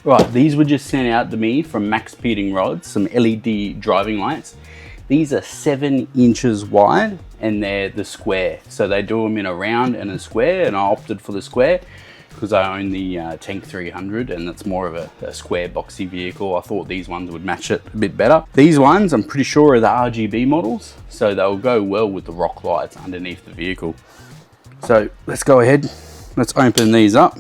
Right, these were just sent out to me from MaXpeedingRods, some LED driving lights. These are 7 inches wide and they're the square. So they do them in a round and a square, and I opted for the square because I own the Tank 300 and that's more of a square boxy vehicle. I thought these ones would match it a bit better. These ones I'm pretty sure are the RGB models, so they'll go well with the rock lights underneath the vehicle. So let's go ahead, let's open these up.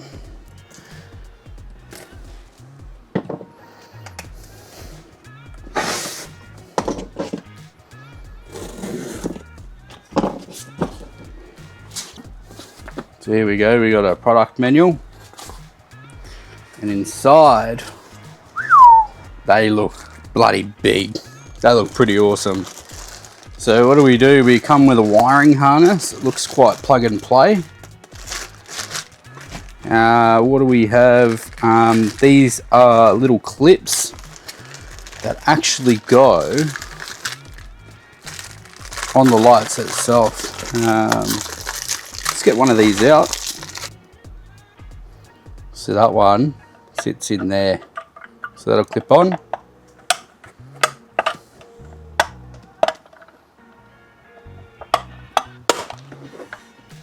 So here we go, we got a product manual, and inside they look bloody big. They look pretty awesome. So what do? We come with a wiring harness. It looks quite plug and play. What do we have? These are little clips that actually go on the lights itself. Let's get one of these out. So that one sits in there. So that'll clip on.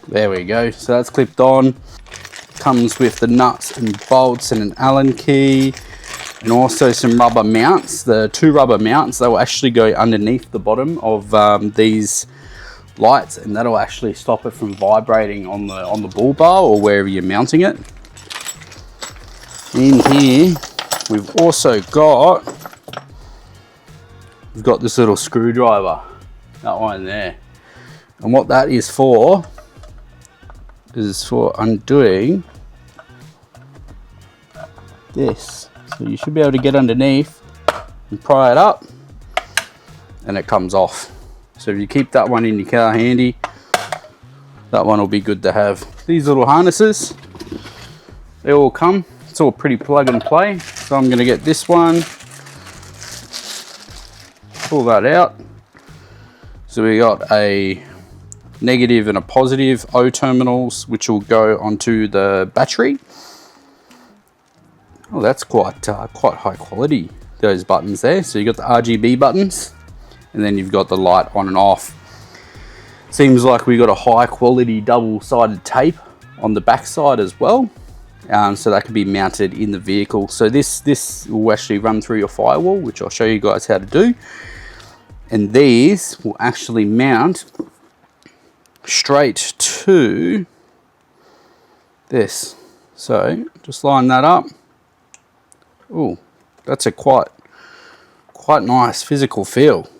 There we go. So that's clipped on. Comes with the nuts and bolts and an Allen key, and also some rubber mounts. The 2 rubber mounts, they will actually go underneath the bottom of these lights, and that'll actually stop it from vibrating on the bull bar or wherever you're mounting it. In here we've also got this little screwdriver, that one there, and what that is for undoing this. So you should be able to get underneath and pry it up and it comes off. So if you keep that one in your car handy, that one will be good to have. These little harnesses, they all come. It's all pretty plug and play. So I'm going to get this one, pull that out. So we got a negative and a positive O terminals, which will go onto the battery. Oh, that's quite high quality, those buttons there. So you got the RGB buttons, and then you've got the light on and off. Seems like we got a high quality double-sided tape on the back side as well, so that can be mounted in the vehicle. So this will actually run through your firewall, which I'll show you guys how to do, and these will actually mount straight to this. So just line that up. Oh, that's a quite nice physical feel.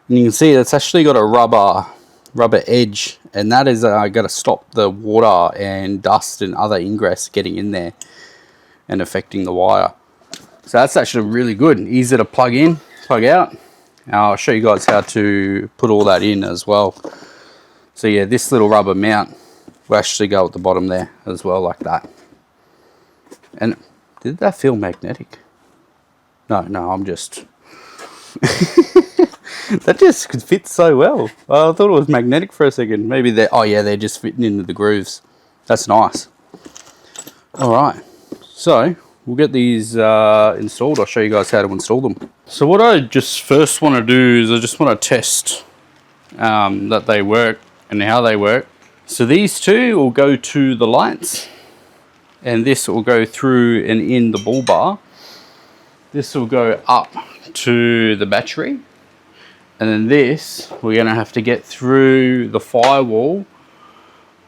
And you can see that's actually got a rubber edge, and that is going to stop the water and dust and other ingress getting in there and affecting the wire. So that's actually really good, easy to plug in, plug out. Now I'll show you guys how to put all that in as well. So yeah, this little rubber mount will actually go at the bottom there as well, like that. And did that feel magnetic? No, I'm just... That just could fit so well. I thought it was magnetic for a second. Maybe they're... Oh yeah, they're just fitting into the grooves. That's nice. Alright, so we'll get these installed. I'll show you guys how to install them. So what I just first want to do is I just want to test that they work and how they work. So these two will go to the lights, and this will go through and in the bull bar. This will go up to the battery, and then this we're going to have to get through the firewall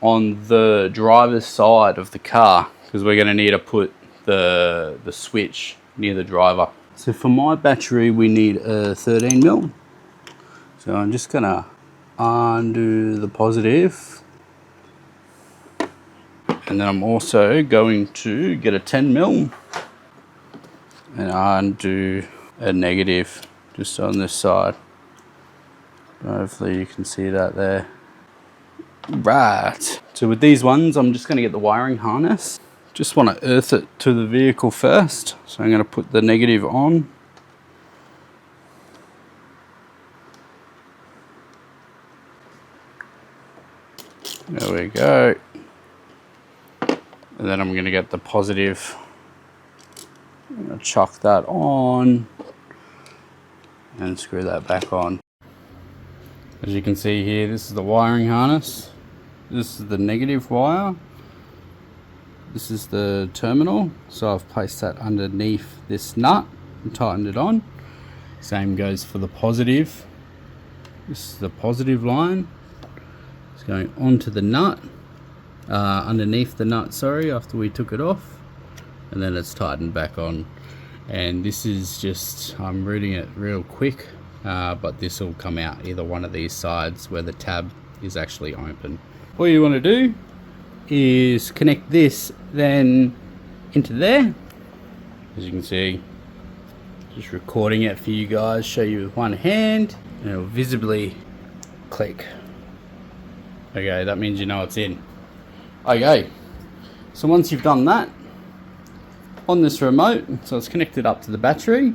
on the driver's side of the car, because we're going to need to put the switch near the driver. So for my battery we need a 13mm. So I'm just going to undo the positive, and then I'm also going to get a 10mm and undo a negative just on this side. Hopefully you can see that there. Right, so with these ones I'm just going to get the wiring harness. Just want to earth it to the vehicle first, so I'm going to put the negative on. There we go. And then I'm going to get the positive I'm going to chuck that on and screw that back on. As you can see here, this is the wiring harness. This is the negative wire. This is the terminal. So I've placed that underneath this nut and tightened it on. Same goes for the positive. This is the positive line. It's going onto the nut, underneath the nut, sorry, after we took it off. And then it's tightened back on. And this is just, I'm reading it real quick, but this will come out either one of these sides where the tab is actually open. What you want to do is connect this then into there. As you can see, just recording it for you guys, show you with one hand, and it'll visibly click. Okay, that means you know it's in. Okay, so once you've done that, on this remote, so it's connected up to the battery,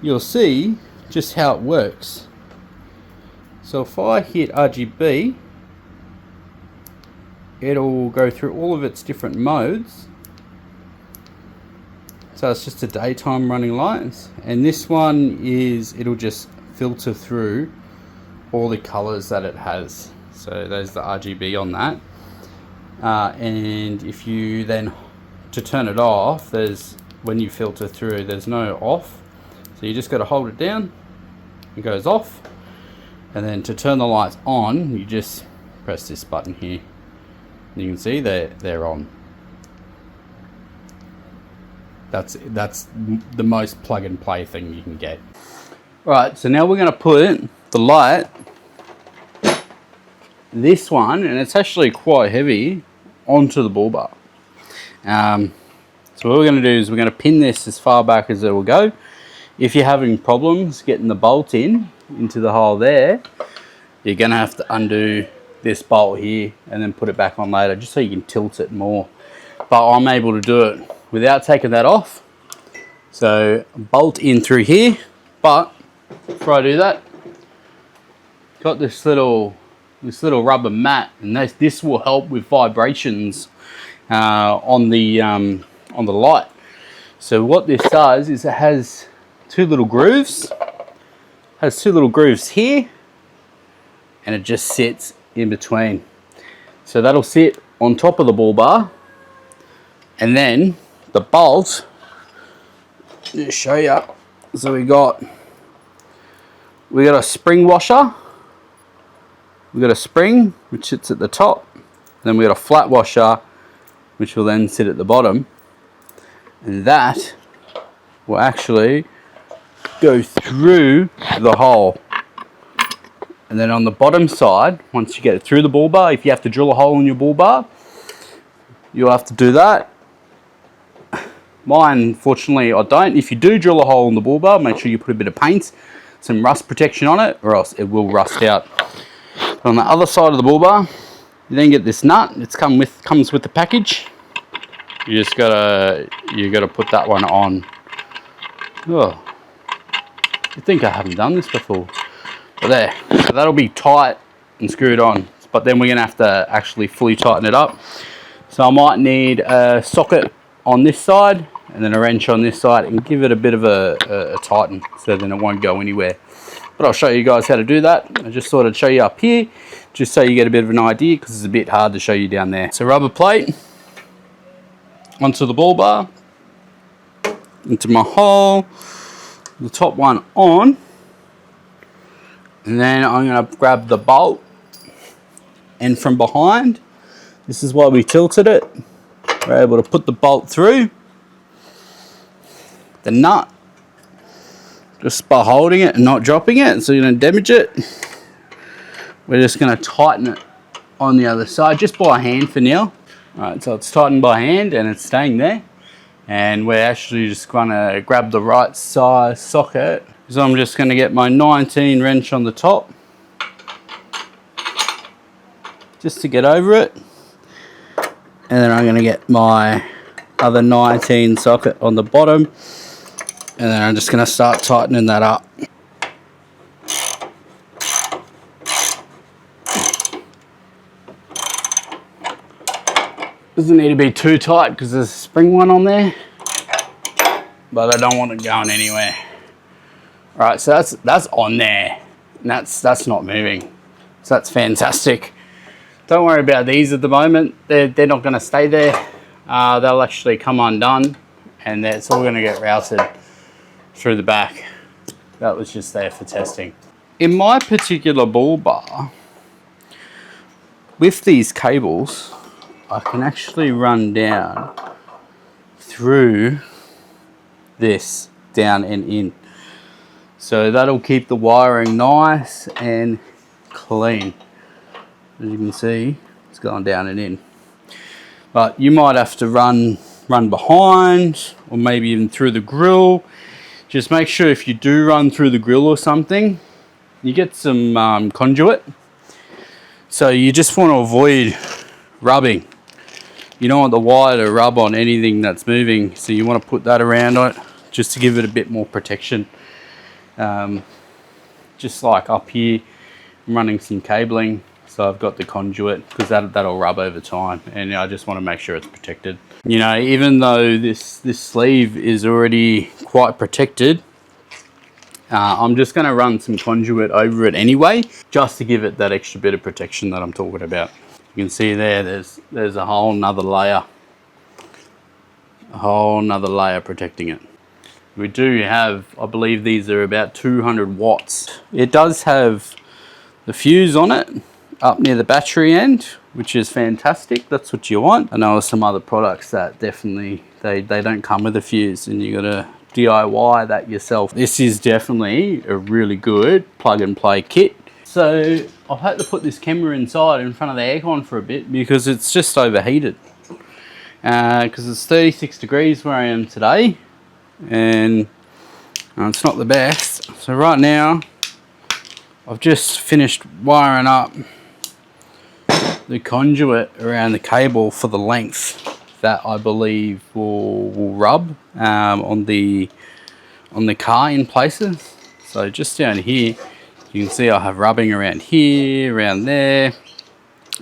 you'll see just how it works. So if I hit RGB, it'll go through all of its different modes. So it's just a daytime running lights, and this one is, it'll just filter through all the colors that it has. So there's the RGB on that, and if you then, to turn it off, there's, when you filter through, there's no off, so you just got to hold it down, it goes off. And then to turn the lights on, you just press this button here. You can see they're on. That's the most plug and play thing you can get. Right, so now we're going to put the light, this one, and it's actually quite heavy, onto the bull bar. So what we're going to do is we're going to pin this as far back as it will go. If you're having problems getting the bolt into the hole there, you're going to have to undo this bolt here and then put it back on later, just so you can tilt it more. But I'm able to do it without taking that off. So bolt in through here, but before I do that, got this little rubber mat, and this will help with vibrations on the light. So what this does is it has two little grooves. Has two little grooves here, and it just sits in between. So that'll sit on top of the bull bar, and then the bolt, just show you. So we got a spring washer. We got a spring which sits at the top. Then we got a flat washer which will then sit at the bottom, and that will actually go through the hole. And then on the bottom side, once you get it through the bull bar, if you have to drill a hole in your bull bar, you'll have to do that. Mine, fortunately, I don't. If you do drill a hole in the bull bar, make sure you put a bit of paint, some rust protection on it, or else it will rust out. But on the other side of the bull bar, you then get this nut. It's comes with the package. You gotta put that one on. Oh, you think I haven't done this before? But there, so that'll be tight and screwed on. But then we're gonna have to actually fully tighten it up. So I might need a socket on this side and then a wrench on this side, and give it a bit of a tighten, so then it won't go anywhere. But I'll show you guys how to do that. I just thought I'd show you up here, just so you get a bit of an idea, because it's a bit hard to show you down there. So rubber plate onto the bull bar, into my hole, the top one on, and then I'm going to grab the bolt, and from behind, this is why we tilted it, we're able to put the bolt through the nut, just by holding it and not dropping it so you don't damage it. We're just going to tighten it on the other side, just by hand for now. Alright, so it's tightened by hand and it's staying there, and we're actually just going to grab the right size socket. So I'm just going to get my 19 wrench on the top, just to get over it, and then I'm going to get my other 19 socket on the bottom, and then I'm just going to start tightening that up. Doesn't need to be too tight because there's a spring one on there. but I don't want it going anywhere. All right, so that's on there, and that's not moving. So that's fantastic. Don't worry about these at the moment. They're not going to stay there. They'll actually come undone, and it's all going to get routed through the back. That was just there for testing. In my particular bull bar, with these cables, I can actually run down through this, down and in. So that'll keep the wiring nice and clean. As you can see, it's going down and in. But you might have to run behind, or maybe even through the grill. Just make sure if you do run through the grill or something, you get some conduit. So you just want to avoid rubbing. You don't want the wire to rub on anything that's moving, so you want to put that around it just to give it a bit more protection. Just like up here, I'm running some cabling, so I've got the conduit because that'll rub over time, and I just want to make sure it's protected. You know, even though this sleeve is already quite protected, I'm just going to run some conduit over it anyway, just to give it that extra bit of protection that I'm talking about. You can see there's a whole nother layer, protecting it. We do have, I believe these are about 200 watts. It does have the fuse on it up near the battery end, which is fantastic. That's what you want. I know of some other products that definitely they don't come with a fuse, and you gotta DIY that yourself. This is definitely a really good plug and play kit. So I've had to put this camera inside in front of the aircon for a bit because it's just overheated. Because it's 36 degrees where I am today, and it's not the best. So right now I've just finished wiring up the conduit around the cable for the length that I believe will rub on the car in places. So just down here you can see I have rubbing around here, around there.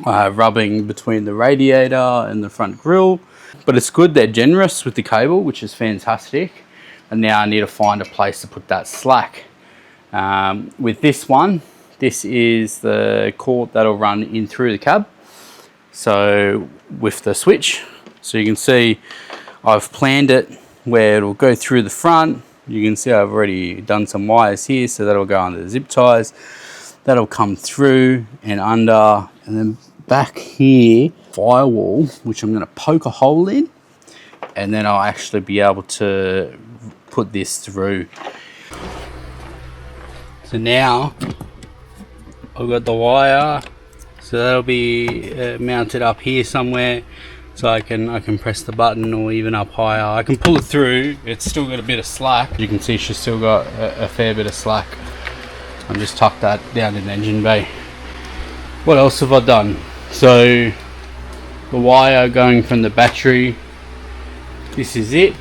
I have rubbing between the radiator and the front grille, but it's good they're generous with the cable, which is fantastic. And now I need to find a place to put that slack. With this one, this is the cord that'll run in through the cab. So with the switch, so you can see I've planned it where it'll go through the front. You can see I've already done some wires here, so that'll go under the zip ties. That'll come through and under, and then back here, firewall, which I'm going to poke a hole in, and then I'll actually be able to put this through. So now I've got the wire, so that'll be mounted up here somewhere, so I can press the button, or even up higher. I can pull it through. It's still got a bit of slack. You can see she's still got a fair bit of slack. I'll just tuck that down in the engine bay. What else have I done? So the wire going from the battery, this is it.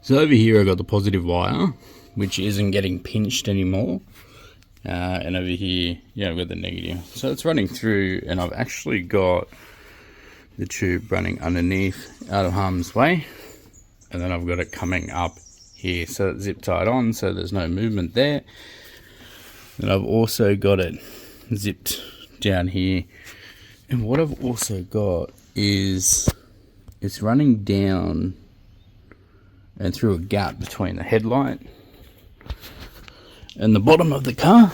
So over here I got the positive wire, which isn't getting pinched anymore. And over here, yeah, I've got the negative. So it's running through, and I've actually got the tube running underneath out of harm's way. And then I've got it coming up here. So it's zip tied on, so there's no movement there. And I've also got it zipped down here. And what I've also got is it's running down and through a gap between the headlight and the bottom of the car.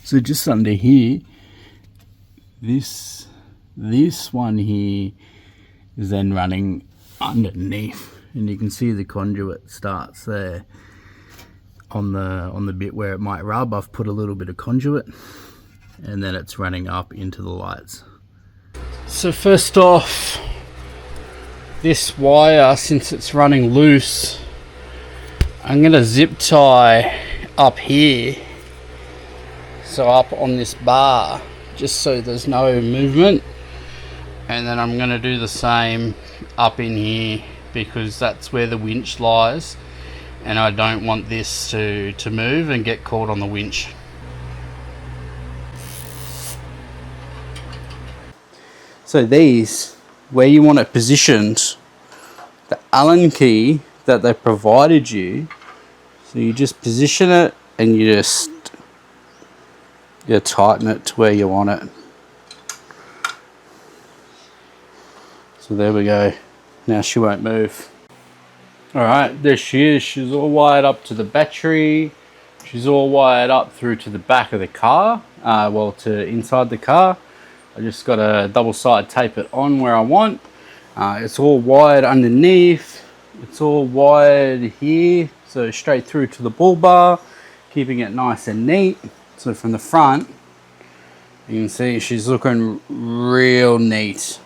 So just under here, this one here is then running underneath, and you can see the conduit starts there on the bit where it might rub. I've put a little bit of conduit, and then it's running up into the lights. So first off, this wire, since it's running loose, I'm going to zip tie up here, so up on this bar, just so there's no movement. And then I'm going to do the same up in here, because that's where the winch lies, and I don't want this to move and get caught on the winch. So these, where you want it positioned, the Allen key that they provided you. So you just position it and you just tighten it to where you want it. So there we go. Now she won't move. Alright, there she is. She's all wired up to the battery. She's all wired up through to the back of the car. Well, to inside the car. I just got to double-side tape it on where I want. It's all wired underneath. It's all wired here. So straight through to the bull bar. Keeping it nice and neat. So from the front, you can see she's looking real neat.